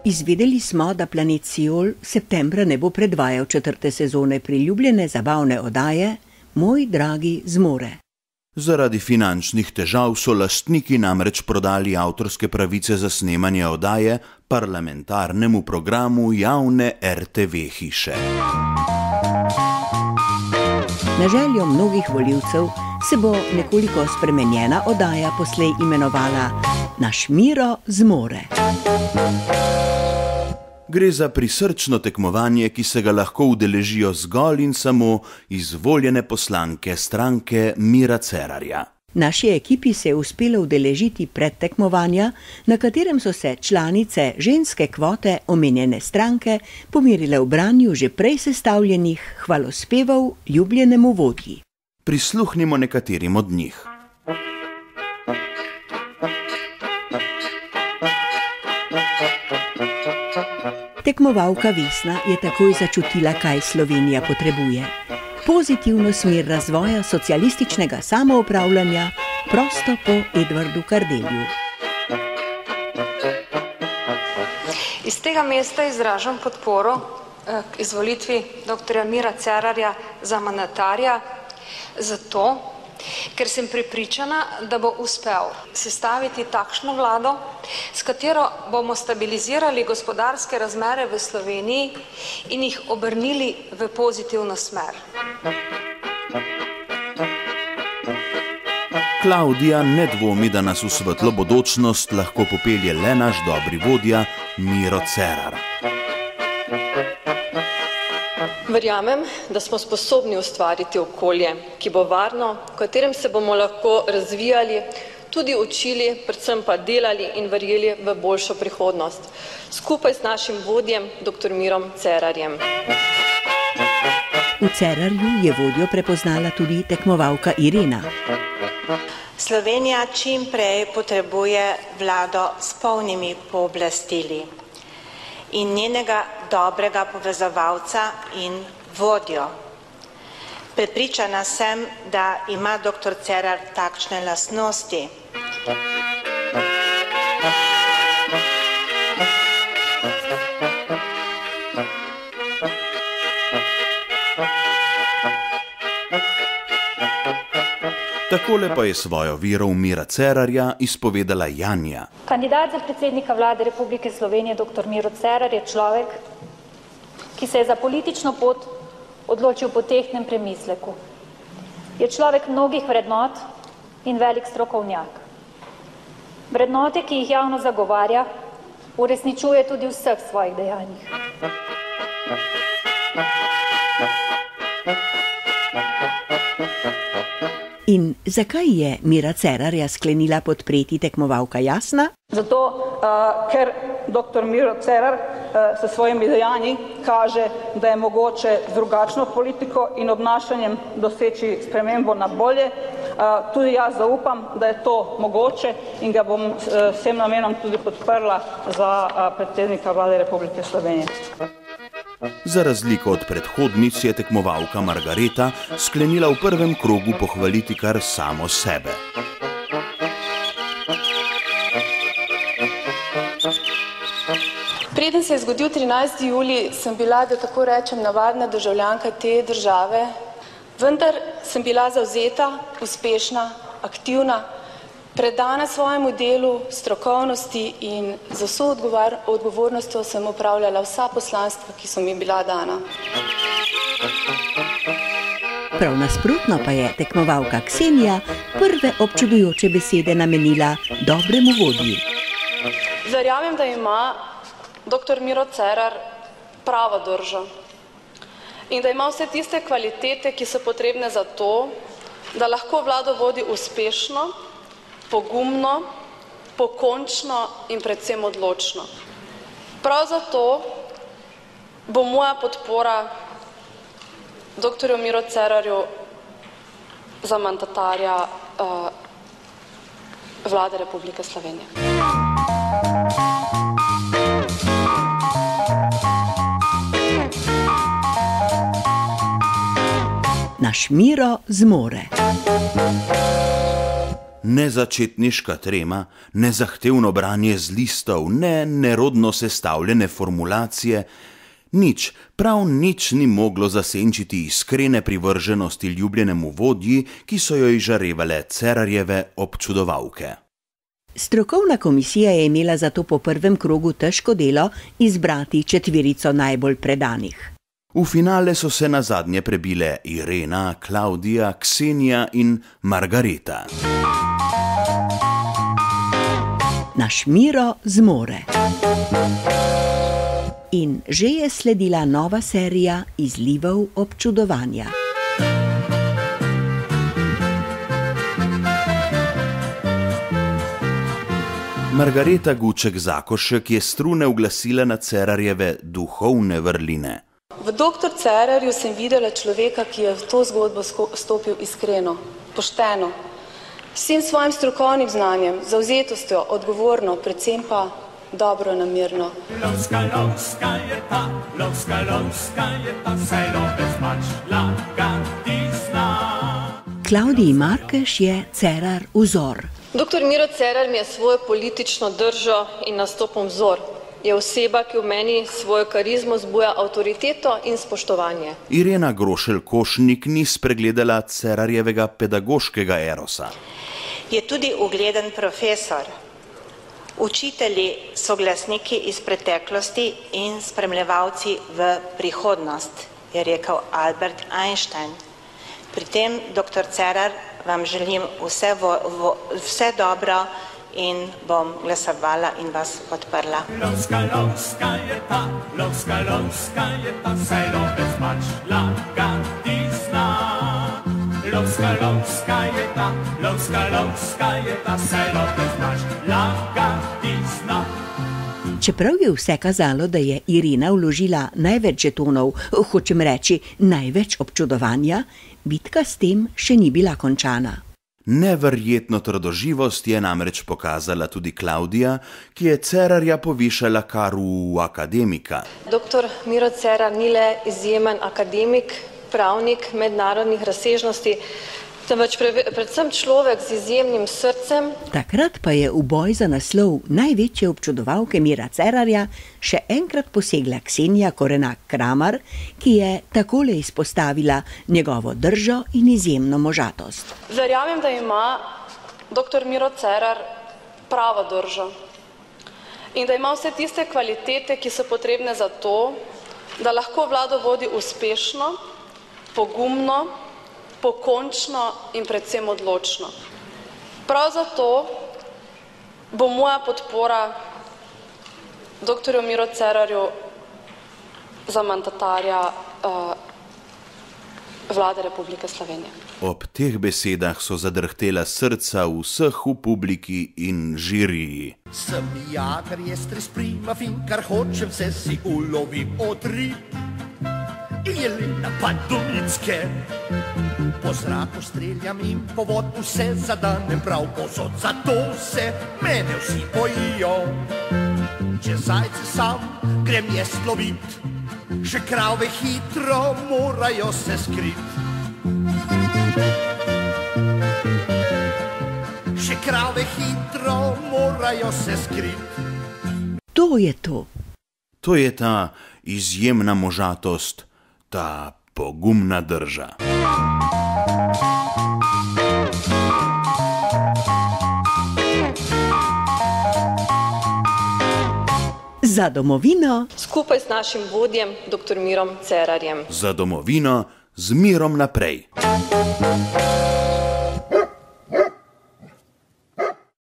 Izvedeli smo, da Planet Siol septembra ne bo predvajal 4. sezone priljubljene zabavne oddaje Moj dragi zmore. Zaradi finančnih težav so lastniki namreč prodali avtorske pravice za snemanje oddaje parlamentarnemu programu javne RTV hiše. Na željo mnogih volivcev se bo nekoliko spremenjena oddaja poslej imenovala Naš Miro zmore. Gre za prisrčno tekmovanje, ki se ga lahko udeležijo zgolj in samo izvoljene poslanke stranke Mira Cerarja. Naši ekipi se je uspelo udeležiti predtekmovanja, na katerem so se članice ženske kvote omenjene stranke pomirile v branju že prej sestavljenih hvalospevov ljubljenemu vodji. Prisluhnimo nekaterim od njih. Tekmovalka Vesna je takoj začutila, kaj Slovenija potrebuje. Pozitivno smer razvoja socialističnega samoupravljanja prosto po Edvardu Kardelju. Iz tega mesta izražam podporo k izvolitvi dr. Mira Cerarja za mandatarja, zato, ker sem prepričana, da bo uspel sestaviti takšno vlado, s katero bomo stabilizirali gospodarske razmere v Sloveniji in jih obrnili v pozitivno smer. Klavdija ne dvomi, da nas v svetlo bodočnost lahko popelje le naš dobri vodja Miro Cerar. Verjamem, da smo sposobni ustvariti okolje, ki bo varno, v katerem se bomo lahko razvijali, tudi učili, predvsem pa delali in verjeli v boljšo prihodnost, skupaj s našim vodjem, dr. Mirom Cerarjem. V Cerarju je vodjo prepoznala tudi tekmovalka Irena. Slovenija čim prej potrebuje vlado s polnimi pooblastili in njenega dobrega povezovalca in vodjo. Prepričana sem, da ima dr. Cerar takšne lastnosti. Takole pa je svojo vero v Mira Cerarja izpovedala Janja. Kandidat za predsednika vlade Republike Slovenije dr. Miro Cerar je človek, ki se je za politično pot odločil po tehtnem premisleku. Je človek mnogih vrednot in velik strokovnjak. Vrednote, ki jih javno zagovarja, uresničuje tudi v vseh svojih dejanjih. In zakaj je Mira Cerarja sklenila podpreti tekmovalka Jasna? Zato, ker dr. Miro Cerar s svojimi dejanji kaže, da je mogoče z drugačno politiko in obnašanjem doseči spremembo na bolje. Tudi jaz zaupam, da je to mogoče in ga bom s tem namenom tudi podprla za predsednika vlade Republike Slovenije. Za razliko od predhodnic je tekmovalka Margareta sklenila v prvem krogu pohvaliti kar samo sebe. Preden se je zgodil 13. julij, sem bila, da tako rečem, navadna državljanka te države, vendar sem bila zavzeta, uspešna, aktivna, predana svojemu delu, strokovnosti in z vso odgovornostjo sem opravljala vsa poslanstva, ki so mi bila dana. Prav nasprotno pa je tekmovalka Ksenija prve občudujoče besede namenila dobremu vodji. Verjamem, da ima dr. Miro Cerar pravo držo in da ima vse tiste kvalitete, ki so potrebne za to, da lahko vlado vodi uspešno, pogumno, pokončno in predvsem odločno. Prav zato bo moja podpora dr. Miro Cerarju za mandatarja vlade Republike Slovenije. Naš Miro zmore. Ne začetniška trema, ne zahtevno branje z listov, ne nerodno sestavljene formulacije, nič, prav nič ni moglo zasenčiti iskrene privrženosti ljubljenemu vodji, ki so jo izžarevale Cerarjeve občudovalke. Strokovna komisija je imela zato po prvem krogu težko delo izbrati četverico najbolj predanih. V finale so se nazadnje prebile Irena, Klavdija, Ksenija in Margareta. Naš Miro zmore. In že je sledila nova serija izlivov občudovanja. Margareta Guček-Zakošek je strune uglasila na Cerarjeve duhovne vrline. V dr. Cerarju sem videla človeka, ki je v to zgodbo stopil iskreno, pošteno, vsem svojim strokovnim znanjem, zavzetostjo, odgovorno, predvsem pa dobro namerno. Lovska, lovska je ta, saj lovec pač laga ti zna. Klavdiji Markeš je Cerar vzor. Dr. Miro Cerar mi je svojo politično držo in nastopom vzor. Je oseba, ki v meni svojo karizmo zbuja avtoriteto in spoštovanje. Irena Grošelj-Košnik ni spregledala Cerarjevega pedagoškega erosa. Je tudi ugleden profesor. Učitelji so glasniki iz preteklosti in spremljevalci v prihodnost, je rekel Albert Einstein. Pri tem, dr. Cerar, vam želim vse dobro in bom glasovala in vas podprla. Lovska, lovska je ta, saj lovec pač laga ti zna. Lovska, lovska je ta, saj lovec pač laga ti zna. Čeprav je vse kazalo, da je Irena vložila največ žetonov, hočem reči največ občudovanja, bitka s tem še ni bila končana. Neverjetno trdoživost je namreč pokazala tudi Klavdija, ki je Cerarja povišala kar v akademika. Dr. Miro Cerar ni le izjemen akademik, pravnik mednarodnih razsežnosti, temveč predvsem človek z izjemnim srcem. Takrat pa je v boj za naslov največje občudovalke Mira Cerarja še enkrat posegla Ksenija Korenak-Kramar, ki je takole izpostavila njegovo držo in izjemno možatost. Verjamem, da ima dr. Miro Cerar pravo držo in da ima vse tiste kvalitete, ki so potrebne za to, da lahko vlado vodi uspešno, pogumno, pokončno in predvsem odločno. Prav zato bo moja podpora dr. Miro Cerarju za mandatarja Vlade Republike Slovenije. Ob teh besedah so zadrhtela srca vseh v publiki in žiriji. Sem ja, kar je stres prima fin, kar hočem se si ulovim otrip. Jelena Padulicke. Po zraku streljam in po vodu se zadanem prav posod, zato se mene vsi bojijo. Če zajce sam grem je slovit, še krave hitro morajo se skrit. Še krave hitro morajo se skrit. To je to. To je ta izjemna možatost, ta pogumna drža. Za domovino. Skupaj s našim vodjem, dr. Mirom Cerarjem. Za domovino z mirom naprej.